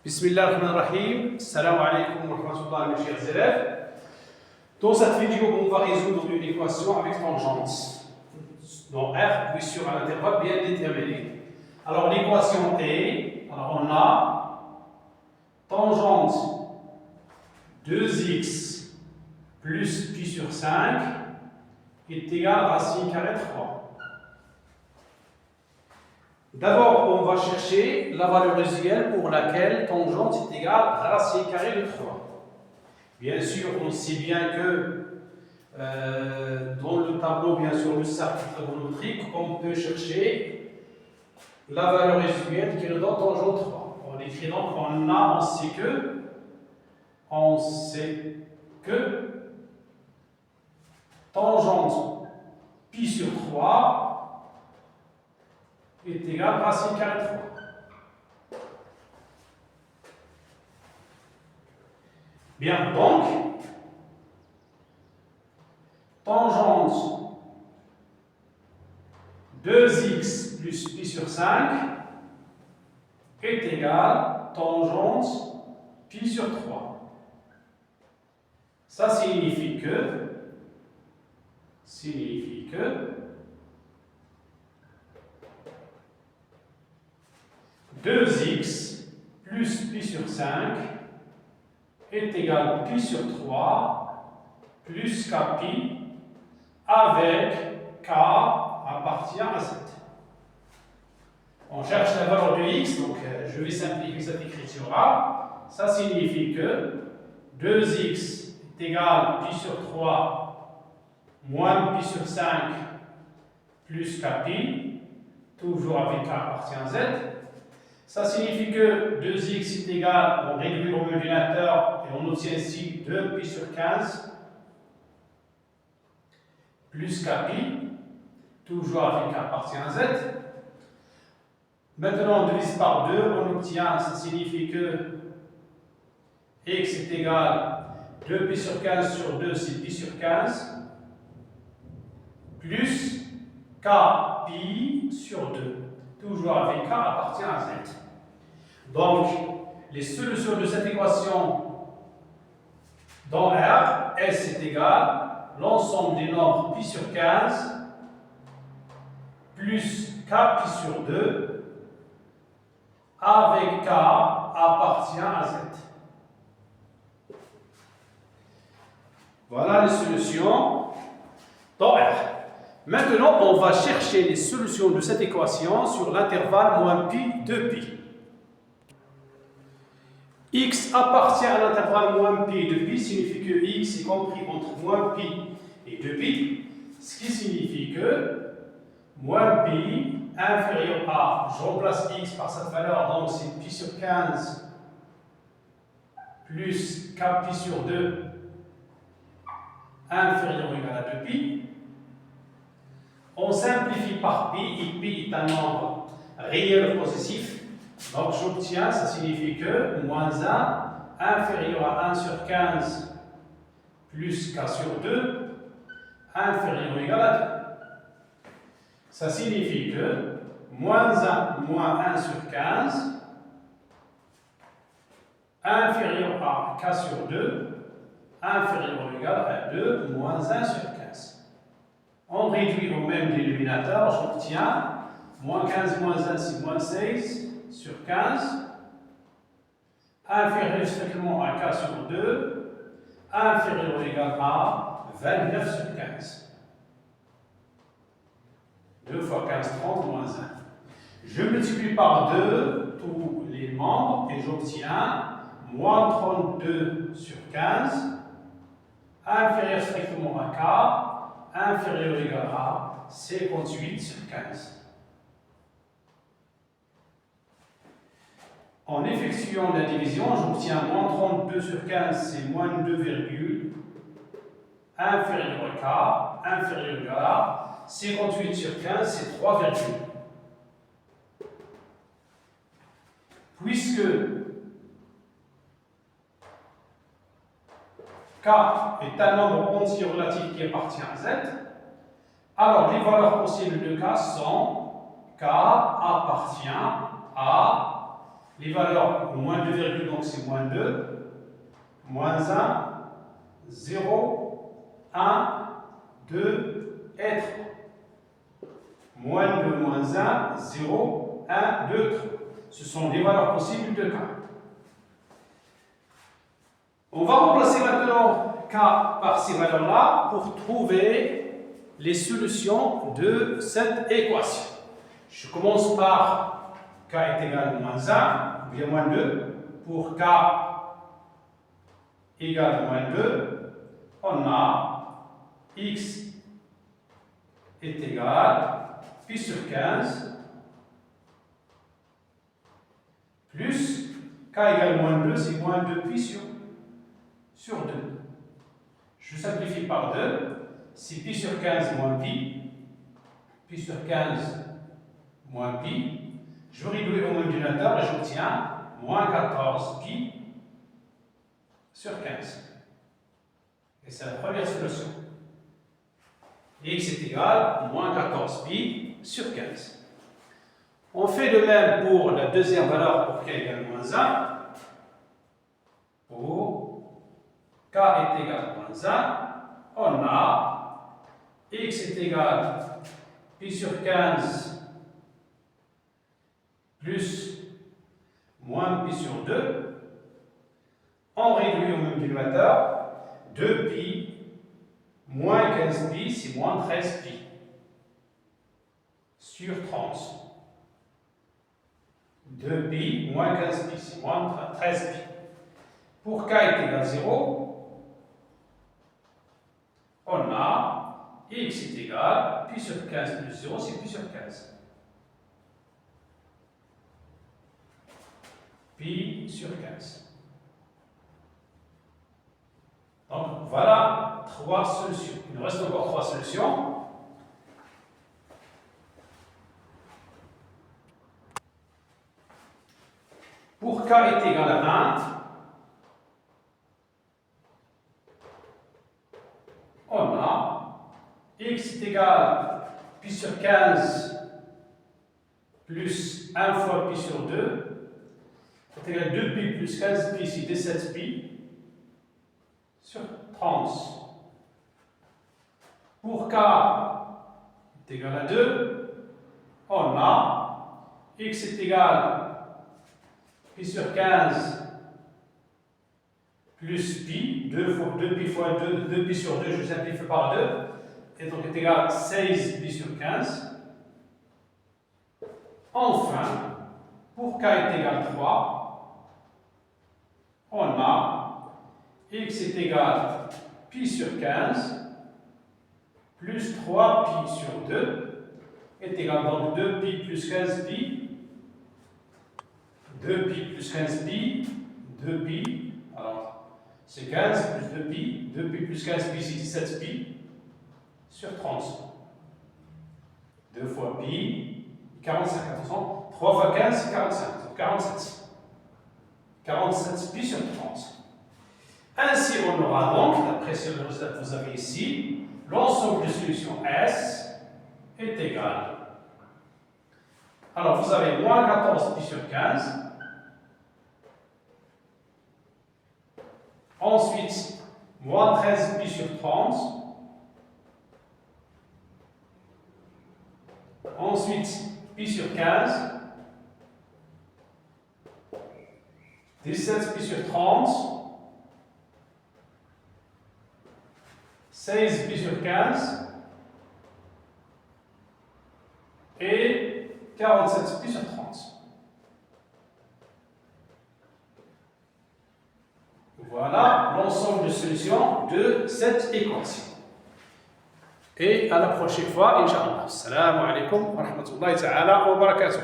Bismillahirrahmanirrahim. Salam alaikum wa rahmatullah, mes chers élèves. Dans cette vidéo, on va résoudre une équation avec tangente dans R, puis sur un intervalle bien déterminé. Alors l'équation est, alors on a tangente 2x plus pi sur 5 est égal à racine carrée 3. D'abord, on va chercher la valeur résiduelle pour laquelle tangente est égale à racine carrée de 3. Bien sûr, on sait bien que dans le tableau, bien sûr, le cercle trigonométrique, on peut chercher la valeur résiduelle qui nous donne tangente 3. On écrit donc, on sait que tangente pi sur 3 est égal à racine carrée 3. Bien, donc, tangente 2x plus pi sur 5 est égal à tangente pi sur 3. Ça signifie que 2x plus pi sur 5 est égal à pi sur 3 plus kpi avec k appartient à 7. On cherche la valeur de x, donc je vais simplifier cette écriture-là. Ça signifie que 2x est égal à pi sur 3 moins pi sur 5 plus kpi, toujours avec k appartient à z. Ça signifie que 2x est égal, on réduit au dénominateur et on obtient ici 2pi sur 15 plus kpi, toujours avec k appartient à z. Maintenant, on divise par 2, on obtient, ça signifie que x est égal à 2pi sur 15 sur 2, c'est pi sur 15, plus kpi sur 2, toujours avec k appartient à z. Donc, les solutions de cette équation dans R, S est égal à l'ensemble des nombres pi sur 15 plus kpi sur 2 avec k appartient à z. Voilà les solutions dans R. Maintenant, on va chercher les solutions de cette équation sur l'intervalle moins pi, 2pi. X appartient à l'intervalle moins pi et 2pi, signifie que x est compris entre moins pi et 2pi, ce qui signifie que moins pi inférieur à, je remplace x par cette valeur, donc c'est pi sur 15 plus kpi sur 2 inférieur ou égal à 2pi. On simplifie par pi, et pi est un nombre réel ou positif. Donc j'obtiens, ça signifie que moins 1 inférieur à 1 sur 15 plus k sur 2 inférieur ou égal à 2. Ça signifie que moins 1 moins 1 sur 15 inférieur à k sur 2 inférieur ou égal à 2 moins 1 sur 15. On réduit au même dénominateur, j'obtiens moins 15 moins 1 c'est moins 16 sur 15, inférieur strictement à k sur 2, inférieur ou égal à 29 sur 15. 2 fois 15, 30, moins 1. Je multiplie par 2 tous les membres et j'obtiens moins 32 sur 15, inférieur strictement à k, inférieur ou égal à 58 sur 15. En effectuant la division, j'obtiens moins 32 sur 15, c'est moins 2 virgule, inférieur à k, inférieur ou égal à 58 sur 15, c'est 3 virgule. Puisque k est un nombre entier relatif qui appartient à z, alors les valeurs possibles de k sont k appartient à Les valeurs, moins 2 virgule, donc c'est moins 2, moins 1, 0, 1, 2 et 3. Moins 2, moins 1, 0, 1, 2, 3. Ce sont les valeurs possibles de K. On va remplacer maintenant K par ces valeurs-là pour trouver les solutions de cette équation. Je commence par K est égal à moins 1, ou bien moins 2. Pour K égale à moins 2, on a X est égal à pi sur 15 plus K égale à moins 2, c'est moins 2 pi sur 2. Je simplifie par 2. C'est pi sur 15 moins pi. Pi sur 15 moins pi. Je réduis au modulateur et j'obtiens moins 14 pi sur 15. Et c'est la première solution. X est égal à moins 14 pi sur 15. On fait de même pour la deuxième valeur pour K égale à moins 1. Pour K est égal à moins 1, on a X est égal à pi sur 15 plus moins pi sur 2. On réduit au même diviseur. 2 pi moins 15 pi, c'est moins 13 pi sur 30. 2 pi moins 15 pi, c'est moins 13 pi. Pour K est égal à 0, on a X est égal à pi sur 15 plus 0, c'est pi sur 15. Pi sur 15. Donc voilà 3 solutions. Il nous reste encore 3 solutions. Pour K est égal à 20, on a X est égal à pi sur 15 plus 1 fois pi sur 2. C'est égal à 2 pi plus 15 pi, c'est 17 pi sur 30. Pour K est égal à 2, on a X est égal à pi sur 15 plus pi, 2 pi fois 2, 2 pi sur 2, je simplifie par 2, et donc est égal à 16 pi sur 15. Enfin, pour K est égal à 3, on a X est égal à pi sur 15 plus 3 pi sur 2 est égal donc 2 pi plus 15 pi, 2 pi plus 15 pi, 2 pi, alors c'est 15 plus 2 pi, 2 pi plus 15 pi c'est 17 pi sur 30. 2 fois pi, 45, attention, 3 fois 15 c'est 45, donc 47. 47 pi sur 30. Ainsi, on aura donc, d'après ce résultat que vous avez ici, l'ensemble de solutions S est égal. Alors, vous avez moins 14 pi sur 15. Ensuite, moins 13 pi sur 30. Ensuite, pi sur 15. 17 pi sur 30. 16 pi sur 15 et 47 pi sur 30. Voilà l'ensemble de solutions de cette équation. Et à la prochaine fois, Inch'Allah. Assalamu alaikum wa rahmatullahi ta'ala wa barakatuh.